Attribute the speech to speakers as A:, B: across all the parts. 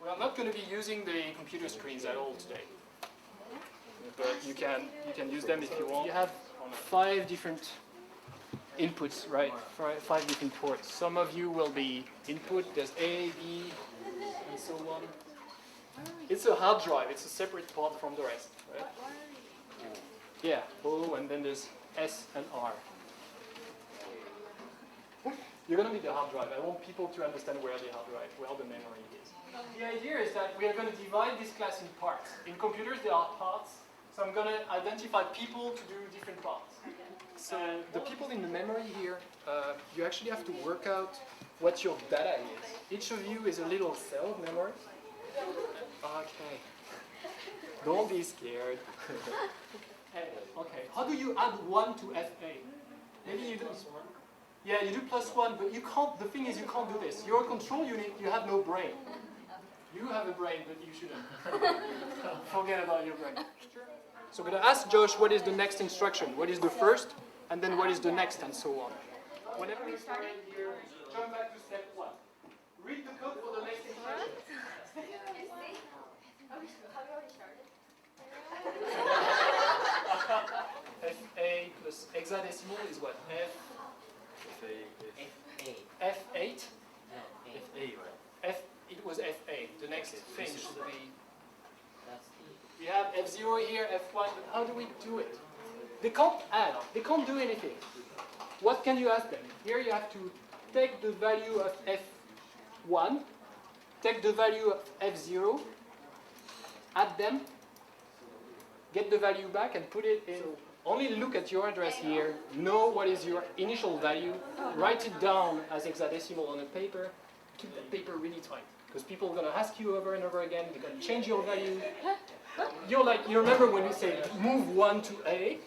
A: We are not going to be using the computer screens at all today, but you can use them if you want. You have 5 different inputs, right? 5 different ports. Some of you will be input. There's A, B, and so on. It's a hard drive. It's a separate port from the rest, right? Yeah, O, and then there's S and R. You're going to need the hard drive. I want people to understand where the hard drive, where the memory is. The idea is that we are going to divide this class in parts. In computers, there are parts. So I'm going to identify people to do different parts. So the people in the memory here, you actually have to work out what your data is. Each of you is a little cell of memory. Okay. Don't be scared. Okay. How do you add 1 to FA? Maybe you do. Yeah, you do +1, but you can't. The thing is, you can't do this. You're a control unit. You have no brain. You have a brain, but you shouldn't. Forget about your brain. So I'm going to ask Josh what is the next instruction. What is the first, and then what is the next, and so on. Whenever you start here, jump back to step 1. Read the code for the next instruction. FA plus hexadecimal is what? F8?
B: No, FA, right?
A: It was FA. The next thing should be... We have F0 here, F1, but how do we do it? They can't add. They can't do anything. What can you ask them? Here you have to take the value of F1, take the value of F0, add them, get the value back and put it in. Only look at your address here, know what is your initial value, write it down as hexadecimal on a paper, keep that paper really tight. Because people are going to ask you over and over again, they're going to change your value. You remember when we say move 1 to A,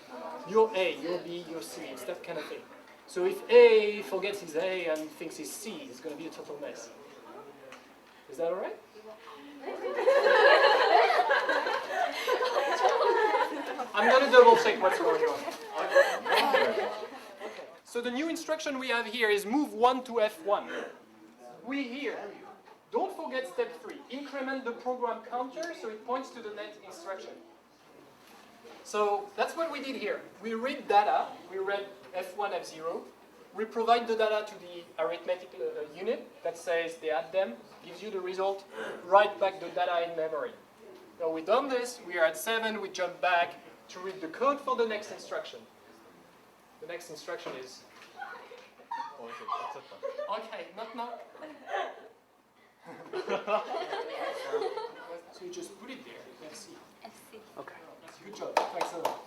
A: your A, your B, your C, it's that kind of thing. So if A forgets his A and thinks he's C, it's going to be a total mess. Is that alright? I'm going to double check what's going on. Okay. So the new instruction we have here is move 1 to F1. We here, don't forget step 3. Increment the program counter so it points to the next instruction. So that's what we did here. We read data. We read F1, F0. We provide the data to the arithmetic unit that says they add them, gives you the result, write back the data in memory. Now we've done this. We are at 7. We jump back to read the code for the next instruction. The next instruction is... Okay, not now. So you just put it there. Let's see.
C: FC.
A: Okay. Good job. Thanks a lot.